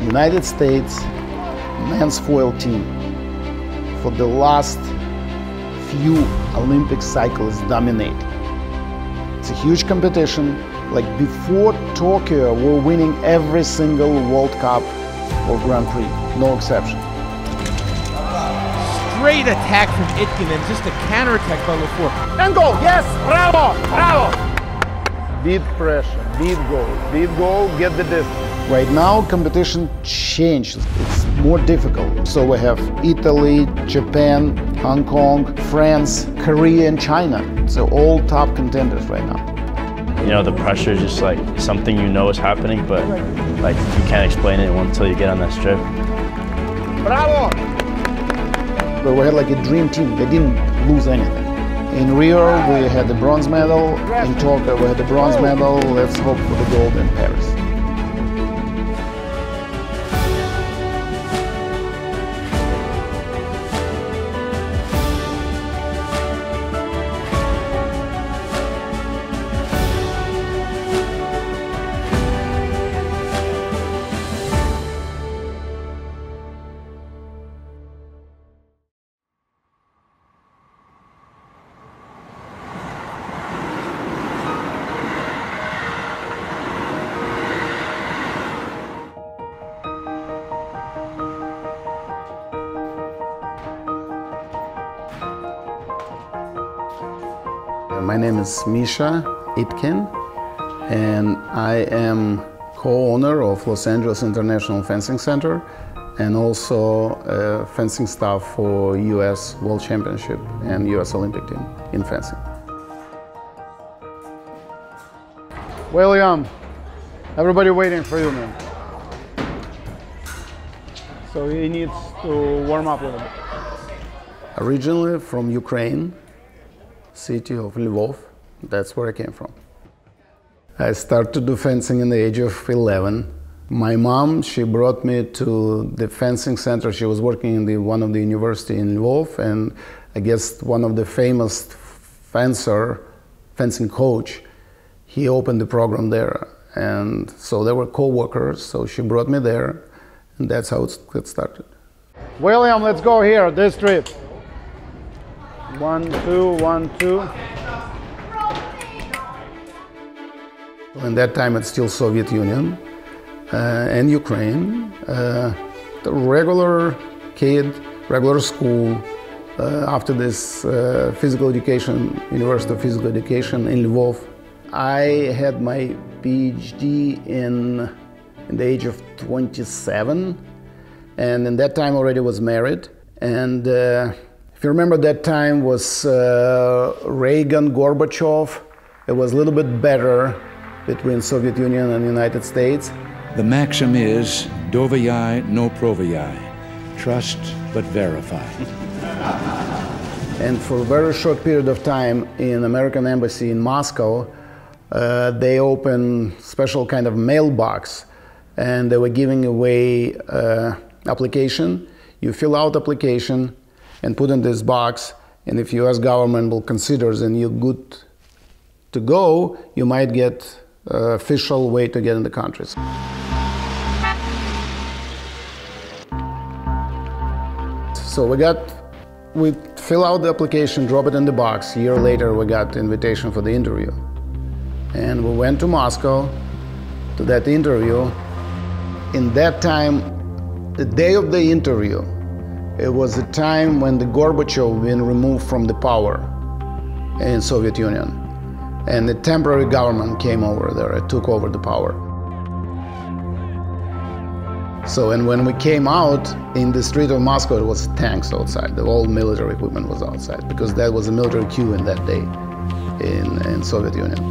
United States men's foil team for the last few Olympic cycles dominate. It's a huge competition. Like before Tokyo, we're winning every single World Cup or Grand Prix, no exception. Great attack from Itkin and just a counterattack by LaFour. And goal, yes, bravo, bravo. Beat pressure, beat goal, get the distance. Right now, competition changed. It's more difficult. So we have Italy, Japan, Hong Kong, France, Korea, and China. So all top contenders right now. You know, the pressure is just like something you know is happening, but like you can't explain it until you get on that strip. Bravo! But we had like a dream team. They didn't lose anything. In Rio, we had the bronze medal. In Tokyo, we had the bronze medal. Let's hope for the gold in Paris. My name is Misha Itkin, and I am co-owner of Los Angeles International Fencing Center and also fencing staff for US World Championship and US Olympic team in fencing. William, everybody waiting for you, man. So he needs to warm up a little bit. Originally from Ukraine, city of Lviv, that's where I came from. I started to do fencing in the age of 11. My mom, she brought me to the fencing center. She was working in one of the university in Lviv, and I guess one of the famous fencing coach, he opened the program there. And so they were co-workers, so she brought me there, and that's how it started. William, let's go here, this street. 1, 2, 1, 2. In that time, it's still Soviet Union and Ukraine. The regular kid, regular school. After this physical education, University of Physical Education in Lviv. I had my PhD in the age of 27, and in that time already was married. And if you remember, that time was Reagan, Gorbachev. It was a little bit better between Soviet Union and the United States. The maxim is, doveryae no proveryae, trust but verify. And for a very short period of time in American Embassy in Moscow, they opened special kind of mailbox, and they were giving away application. You fill out application and put in this box, and if US government will consider and you're good to go, you might get official way to get in the countries. So we fill out the application, drop it in the box. A year later, we got the invitation for the interview. And we went to Moscow to that interview. In that time, the day of the interview, it was the time when the Gorbachev been removed from the power in Soviet Union. And the temporary government came over there, it took over the power. So, and when we came out in the street of Moscow, it was tanks outside. The whole military equipment was outside, because that was a military coup in that day in Soviet Union.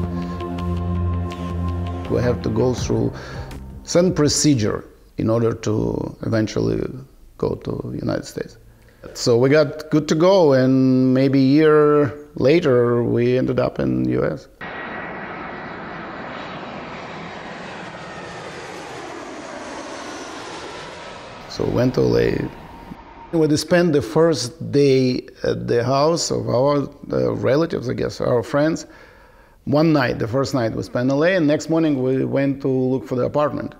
We have to go through some procedure in order to eventually go to the United States. So we got good to go, and maybe a year later, we ended up in the US. So we went to LA. We spent the first day at the house of our relatives, I guess, our friends. One night, the first night we spent in LA, and next morning we went to look for the apartment.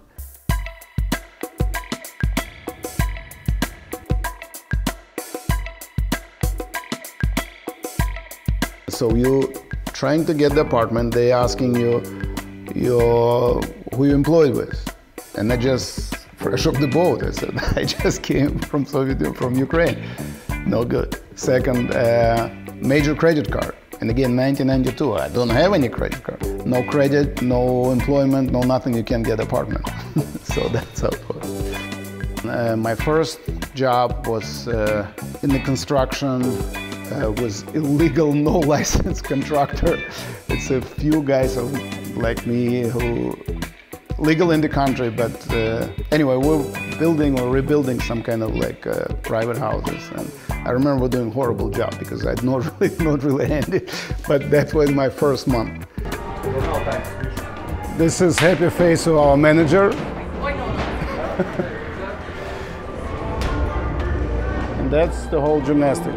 So you trying to get the apartment, they asking you who you employed with. And I just, fresh off the boat, I said, I just came from from Ukraine. No good. Second, major credit card. And again, 1992, I don't have any credit card. No credit, no employment, no nothing, you can't get apartment. So that's how it was. My first job was in the construction, was illegal, no license contractor. It's a few guys like me who legal in the country, but anyway, we're building or rebuilding some kind of like private houses. And I remember doing a horrible job because I'd not really ended, but that was my first month. This is happy face of our manager. And that's the whole gymnastic.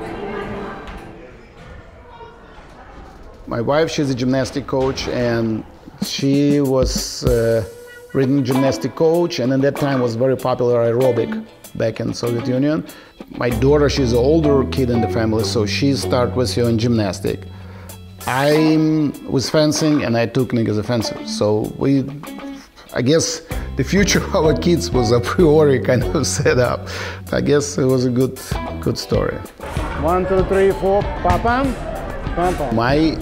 My wife, she's a gymnastic coach, and she was riding gymnastic coach, and at that time was very popular aerobic back in Soviet Union. My daughter, she's an older kid in the family, so she started with her in gymnastic. I was fencing, and I took Nick as a fencer. So I guess the future of our kids was a priori kind of set up. I guess it was a good story. 1, 2, 3, 4, pam, pam, pam. My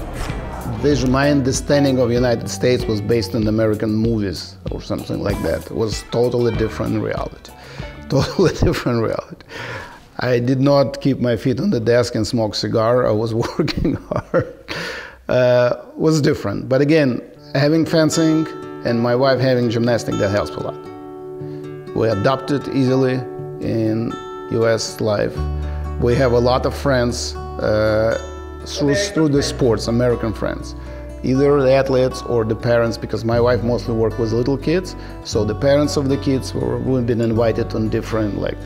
vision, my understanding of the United States was based on American movies or something like that. It was totally different reality. Totally different reality. I did not keep my feet on the desk and smoke cigar. I was working hard. Was different. But again, having fencing and my wife having gymnastics, that helps a lot. We adapted easily in US life. We have a lot of friends through the sports, American friends. Either the athletes or the parents, because my wife mostly worked with little kids, so the parents of the kids we've been invited on different like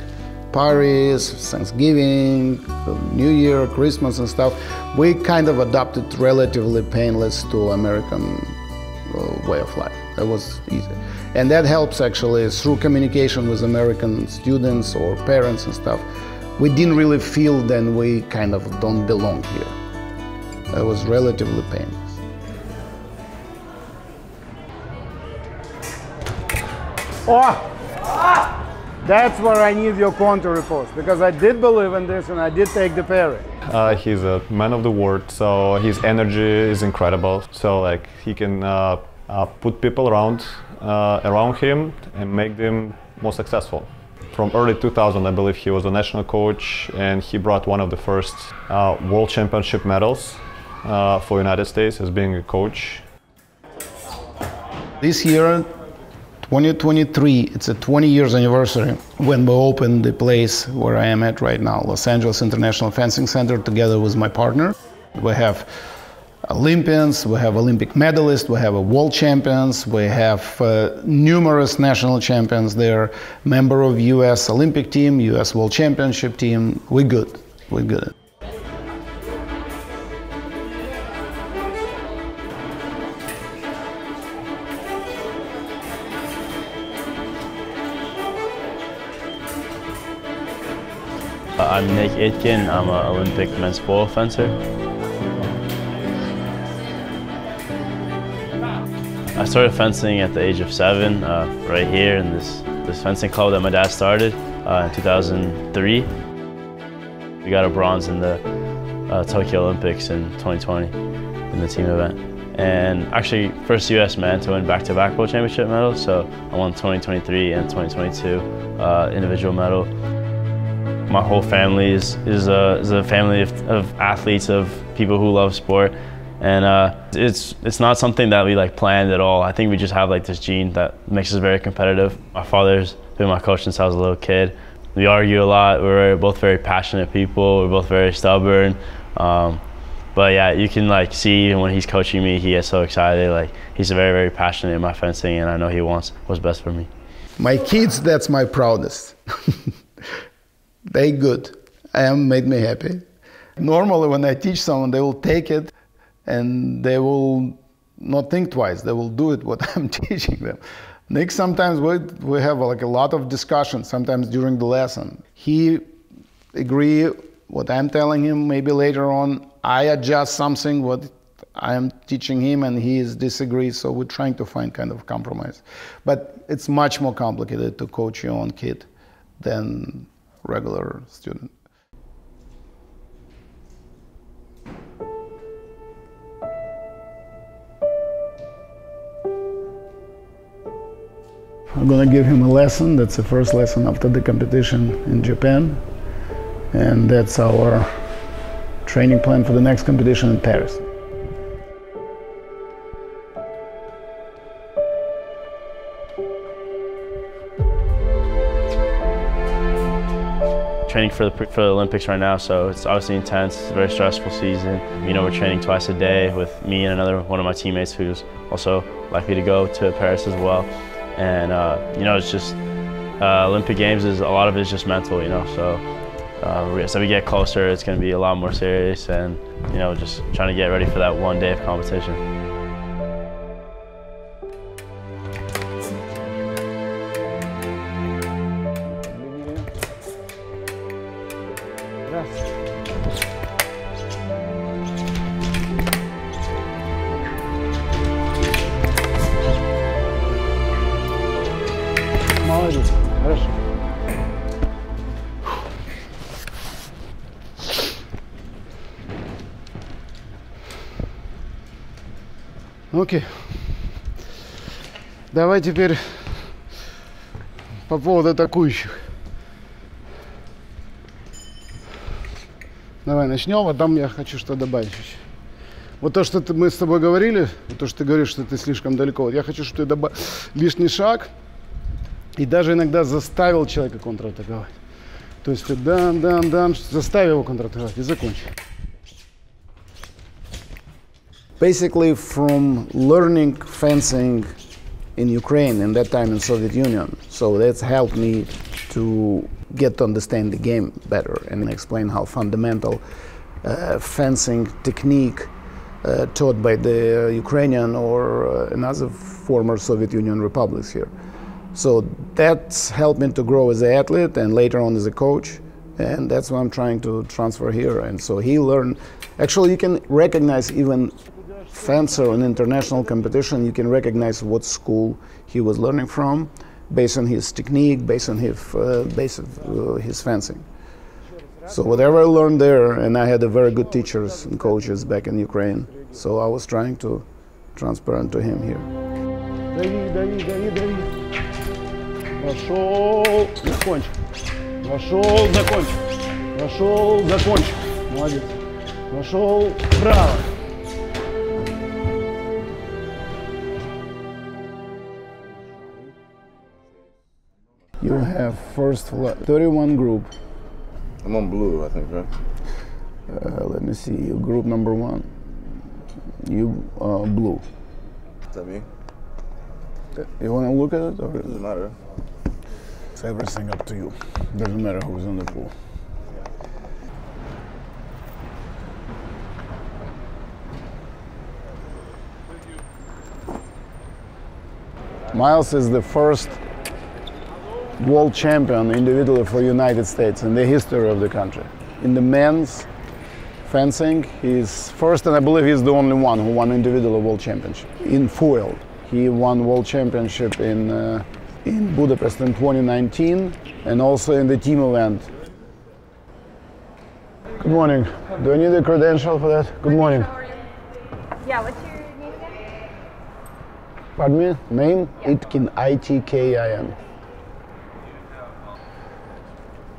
parties, Thanksgiving, New Year, Christmas and stuff. We kind of adopted relatively painless to American way of life. That was easy. And that helps actually through communication with American students or parents and stuff. We didn't really feel then we kind of don't belong here. That was relatively painless. Oh! That's where I need your counter repost, because I did believe in this and I did take the parry. He's a man of the word, so his energy is incredible. So like he can put people around him and make them more successful. From early 2000, I believe he was a national coach, and he brought one of the first World Championship medals for United States as being a coach. This year, 2023, it's a 20 years anniversary when we opened the place where I am at right now, Los Angeles International Fencing Center, together with my partner. We have Olympians, we have Olympic medalists, we have world champions, we have numerous national champions there, member of US Olympic team, US World Championship team. We're good. I'm Nick Itkin. I'm an Olympic men's pole fencer. I started fencing at the age of 7, right here in this fencing club that my dad started in 2003. We got a bronze in the Tokyo Olympics in 2020 in the team event. And actually, first US man to win back-to-back world championship medals. So I won 2023 and 2022 individual medal. My whole family is a family of athletes, of people who love sport. And it's not something that we like planned at all. I think we just have like this gene that makes us very competitive. My father's been my coach since I was a little kid. We argue a lot. We're both very passionate people. We're both very stubborn. But yeah, you can like see even when he's coaching me, he gets so excited. Like he's very, very passionate in my fencing, and I know he wants what's best for me. My kids, that's my proudest. They good. Made me happy. Normally when I teach someone, they will take it and they will not think twice. They will do it what I'm teaching them. Nick, sometimes we have like a lot of discussion, sometimes during the lesson. He agree what I'm telling him, maybe later on I adjust something what I am teaching him and he disagrees, so we're trying to find kind of compromise. But it's much more complicated to coach your own kid than regular student. I'm gonna give him a lesson. That's the first lesson after the competition in Japan. And that's our training plan for the next competition in Paris. Training for the Olympics right now, so it's obviously intense. It's a very stressful season. You know, we're training twice a day with me and one of my teammates who's also likely to go to Paris as well. And you know, it's just Olympic Games a lot of it is just mental, you know. So as we get closer, it's going to be a lot more serious, and you know, just trying to get ready for that one day of competition. Молодец, хорошо. Окей. Давай теперь по поводу атакующих. Давай начнем, а там я хочу что добавить еще. Вот то, что мы с тобой говорили, вот то, что ты говоришь, что ты слишком далеко, вот я хочу, чтобы ты добавил лишний шаг и даже иногда заставил человека контратаковать. То есть ты дан, заставил его контратаковать и закончи. Basically, from learning fencing in Ukraine, in that time in Soviet Union, so that's helped me to get to understand the game better and explain how fundamental fencing technique taught by the Ukrainian or another former Soviet Union republics here. So that's helped me to grow as an athlete and later on as a coach, and that's what I'm trying to transfer here. And so he learned, actually you can recognize even fencer in international competition, you can recognize what school he was learning from based on his technique, based on his fencing. So whatever I learned there, and I had a very good teachers and coaches back in Ukraine, so I was trying to transfer it to him here. Дави. Пошел, закончи. Пошел, закончи. Пошел, закончи. Молодец. Пошел, браво. You have first 31 group. I'm on blue, I think, right? Let me see. Group number 1. You blue. Is that me? You want to look at it? Or? It doesn't matter. It's everything up to you. Doesn't matter who's in the pool. Miles is the first world champion individually for the United States in the history of the country. In the men's fencing, he's first, and I believe he's the only one who won individual world championship. In foil, he won world championship in Budapest in 2019, and also in the team event. Good morning. Do I need a credential for that? Good morning. How are you? Yeah, what's your name again? Pardon me? Name? Yeah. Itkin, I-T-K-I-N.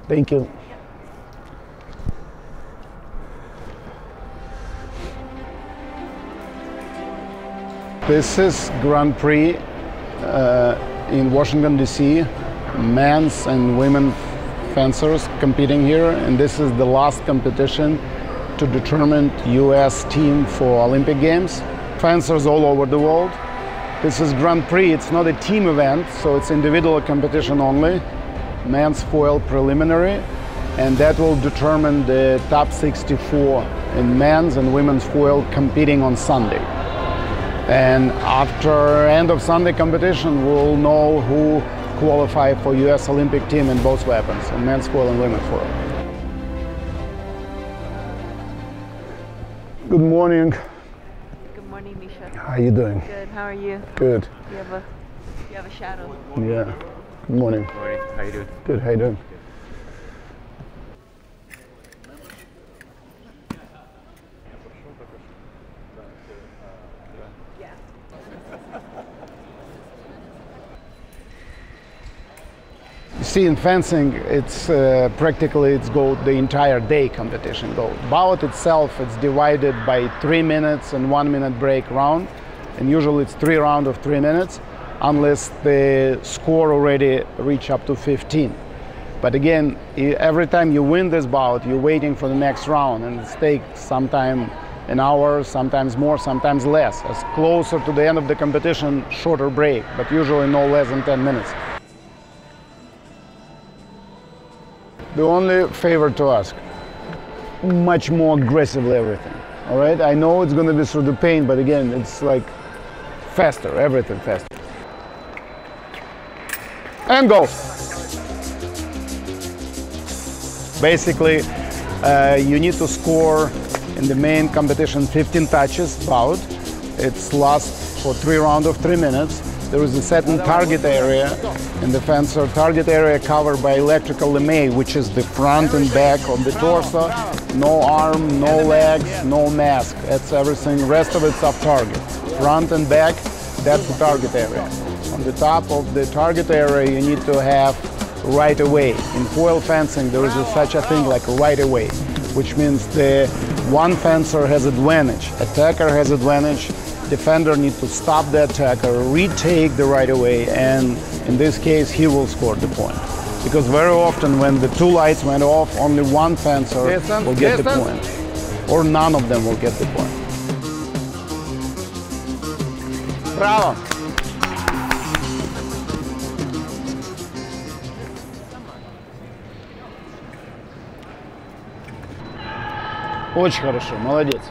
Thank you. This is Grand Prix in Washington D.C. Men's and women fencers competing here, and this is the last competition to determine U.S. team for Olympic Games. Fencers all over the world. This is Grand Prix. It's not a team event, so it's individual competition only. Men's foil preliminary, and that will determine the top 64 in men's and women's foil competing on Sunday. And after end of Sunday competition, we'll know who qualify for US Olympic team in both weapons, in men's foil and women's foil. morning. Good morning, Misha. How you doing? Good. How are you? Good. You have a shadow. Yeah. Good morning. Good morning. How you doing? Good. How you doing? You see, in fencing, it's practically the entire day competition go. Bout itself, it's divided by 3 minutes and 1 minute break round, and usually it's 3 rounds of 3 minutes, unless the score already reach up to 15. But again, every time you win this bout, you're waiting for the next round, and it takes sometimes an hour, sometimes more, sometimes less. As closer to the end of the competition, shorter break, but usually no less than 10 minutes. The only favor to ask, much more aggressively everything, all right? I know it's gonna be through the pain, but again, it's like faster, everything faster. And go. Basically, you need to score in the main competition 15 touches bout. It's lasts for 3 rounds of 3 minutes. There is a certain target area in the fencer. Target area covered by electrical lame, which is the front and back of the torso. No arm, no legs, no mask. That's everything. Rest of it's off target. Front and back, that's the target area. On the top of the target area, you need to have right of way. In foil fencing, there is such a thing like right of way, which means the one fencer has advantage, attacker has advantage. Defender needs to stop the attacker, retake the right of way, and in this case, he will score the point. Because very often when the 2 lights went off, only one fencer will get the point, or none of them will get the point. Bravo! Очень хорошо, молодец.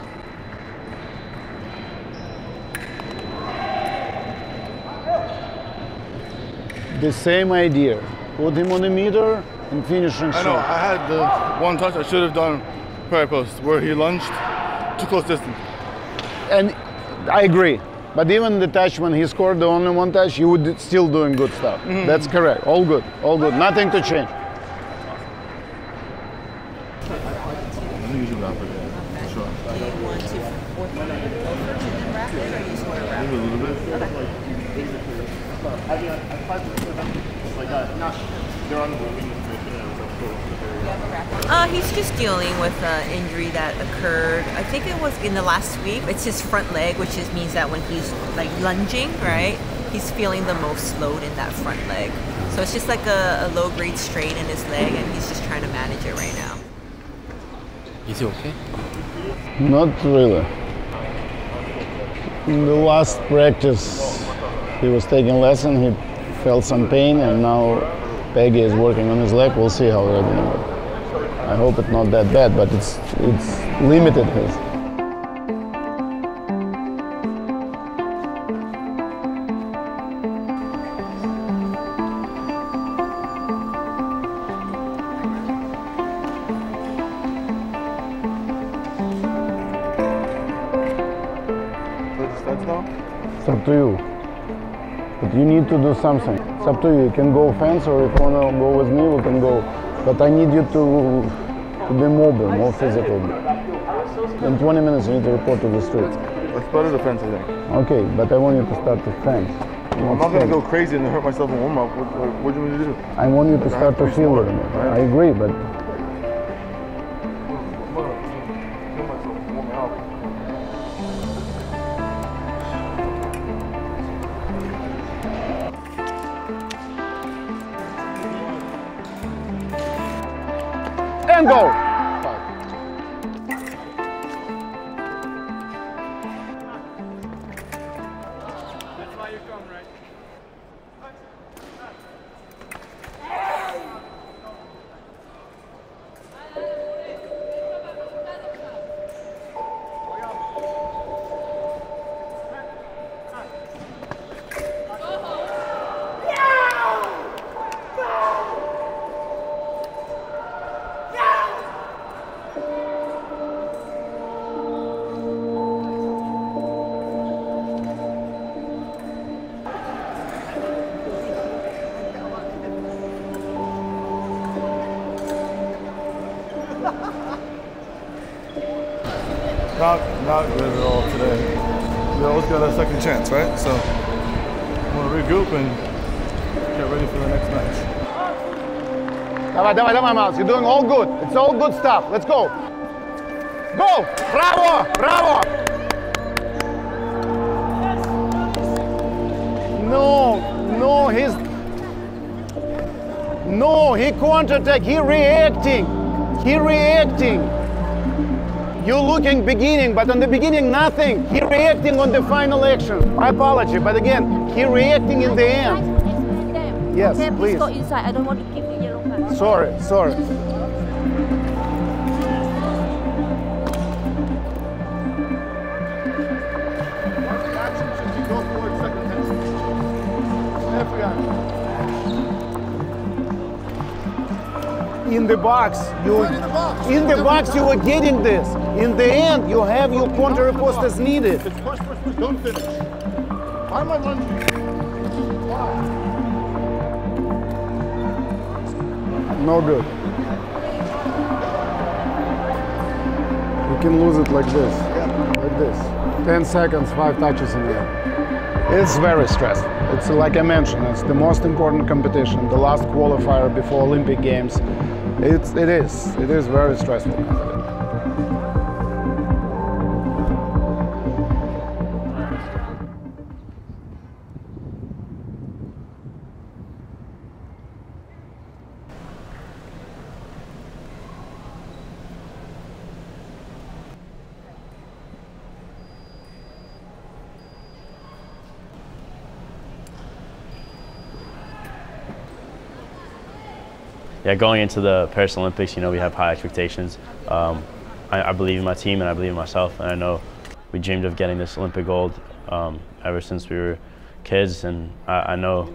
The same idea. Put him on the meter and finishing shot. I know, I had the one touch I should have done prayer post where he lunged too close distance. And I agree. But even the touch when he scored the only one touch, you would still doing good stuff. Mm-hmm. That's correct. All good. All good. Nothing to change. He's just dealing with an injury that occurred, I think it was in the last week. It's his front leg, which means that when he's like lunging, right, he's feeling the most load in that front leg. So it's just like a low-grade strain in his leg, and he's just trying to manage it right now. Is he okay? Not really. In the last practice, he was taking lesson, he felt some pain, and now Peggy is working on his leg. We'll see how ready he is. I hope it's not that bad, but it's limited his. It's up to you. But you need to do something. It's up to you. You can go fence, or if you want to go with me, we can go. But I need you to be mobile, more physical. In 20 minutes, you need to report to the street. Let's start the fence, I think. Okay, but I want you to start the fence. I'm not going to go crazy and hurt myself in warm-up. What do you want me to do? I want you to start to feel it. I agree, but... And go! That's why you come, right? not good at all today. We always got a second chance, right? So we'll regroup and get ready for the next match. Давай, давай, давай, Miles. You're doing all good. It's all good stuff. Let's go. Go! Bravo! Bravo! No, he counterattack. He reacting. You're looking beginning, but on the beginning, nothing. He reacting on the final action. My apology, but again, he reacting in the end. Yes, okay, please. Go inside. I don't want to give you yellow card. Sorry. In the box, you were getting this. In the end, you have your counter post as needed. It's push, don't finish. Why am I lunging? No good. You can lose it like this. 10 seconds, 5 touches in there. It's very stressful. It's like I mentioned, it's the most important competition, the last qualifier before Olympic Games. It is very stressful. Yeah, going into the Paris Olympics, we have high expectations. I believe in my team and I believe in myself, and I know we dreamed of getting this Olympic gold ever since we were kids, and I know,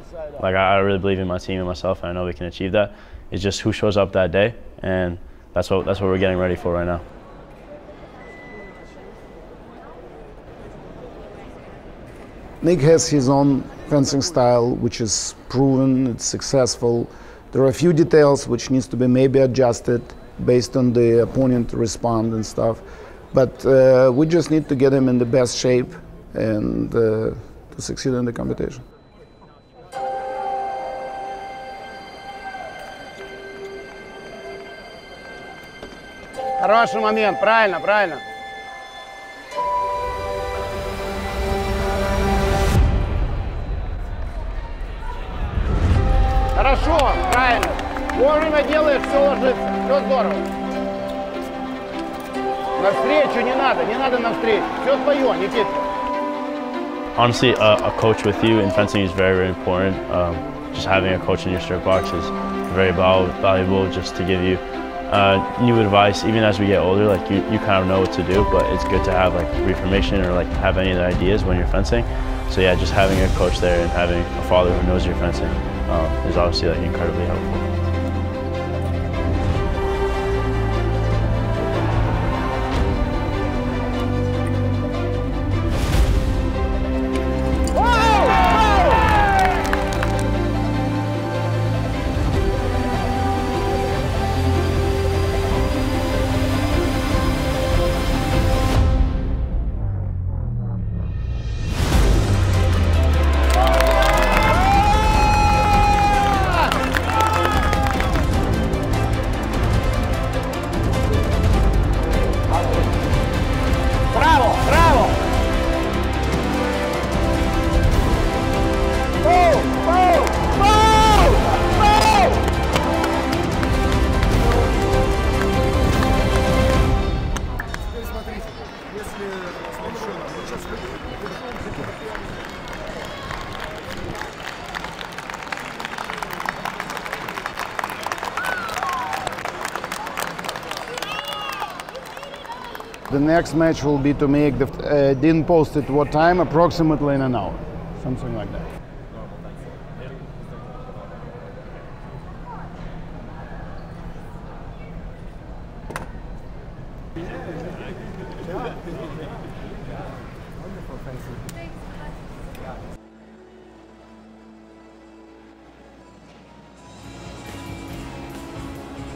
I really believe in my team and myself, and I know we can achieve that. It's just who shows up that day, and that's what we're getting ready for right now. Nick has his own fencing style, which is proven, it's successful. There are a few details which needs to be maybe adjusted based on the opponent respond and stuff. But we just need to get him in the best shape and to succeed in the competition. Хороший момент, правильно. Хорошо, правильно. Вовремя делаешь, все ложится. Все здорово. Навстречу не надо навстречу. Все твое, Никита. Honestly, a coach with you in fencing is very, very important. Just having a coach in your start box is very valuable just to give you new advice. Even as we get older, you kind of know what to do, but it's good to have information or have any other ideas when you're fencing. So yeah, just having a coach there and having a father who knows your fencing is obviously incredibly helpful. The next match will be to make the, didn't post it what time, approximately in an hour, something like that.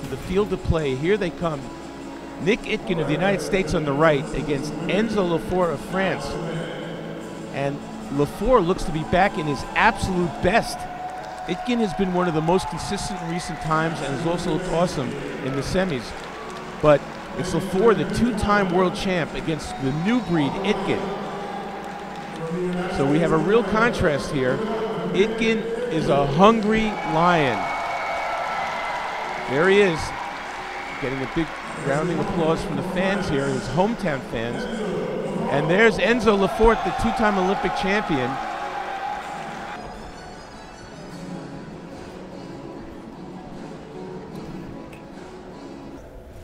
To the field of play, here they come. Nick Itkin of the United States on the right against Enzo Lefort of France. And Lefort looks to be back in his absolute best. Itkin has been one of the most consistent in recent times and has also looked awesome in the semis. But it's Lefort, the two-time world champ, against the new breed, Itkin. So we have a real contrast here. Itkin is a hungry lion. There he is, getting a big rounding applause from the fans here, his hometown fans. And there's Enzo Lefort, the two-time Olympic champion.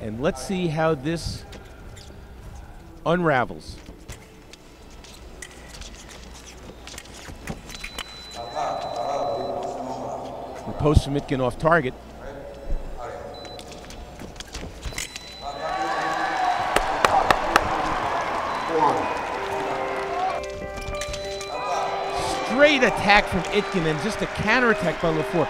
And let's see how this unravels. Post from Itkin off target. Straight attack from Itkin and just a counterattack by Lefort.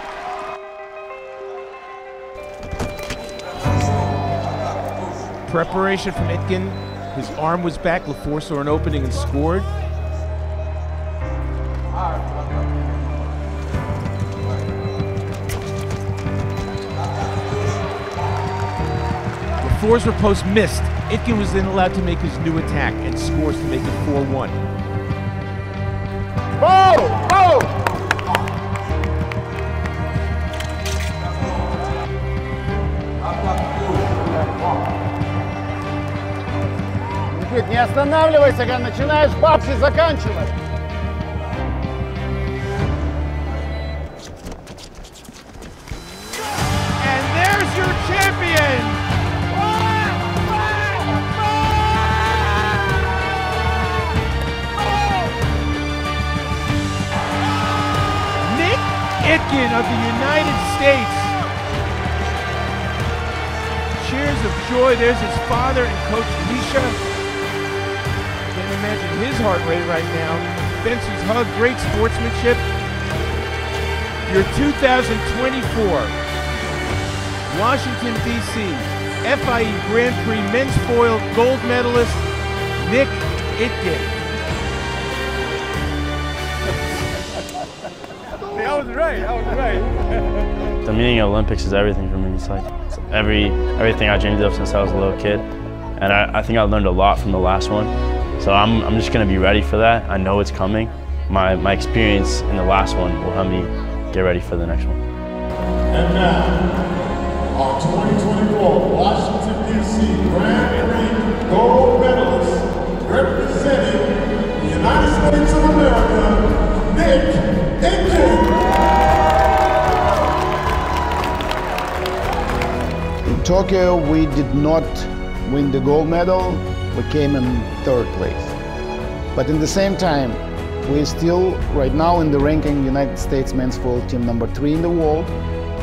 Preparation from Itkin. His arm was back. Lefort saw an opening and scored. Lefort's riposte missed. Itkin was then allowed to make his new attack and scores to make it 4-1. Не останавливайся, когда начинаешь бабки, заканчивай. And there's your champion! Nick Itkin of the United States. Cheers of joy. There's his father and coach Misha. Imagine his heart rate right now. Fencer's hug, great sportsmanship. Your 2024 Washington D.C. FIE Grand Prix men's foil gold medalist, Nick Itkin. I was right. The meaning of Olympics is everything for me. It's like everything I dreamed of since I was a little kid. And I think I learned a lot from the last one. So I'm just going to be ready for that. I know it's coming. My experience in the last one will help me get ready for the next one. And now, our 2024 Washington, D.C. Grand Prix gold medalist, representing the United States of America, Nick Itkin. In Tokyo, we did not win the gold medal. We came in third place. But in the same time, we're still right now in the ranking United States men's foil team number 3 in the world.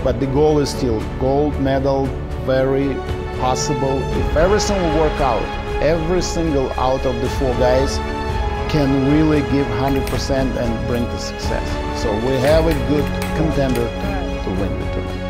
But the goal is still gold medal, very possible. If everything will work out, every single out of the 4 guys can really give 100% and bring to success. So we have a good contender to win the tournament.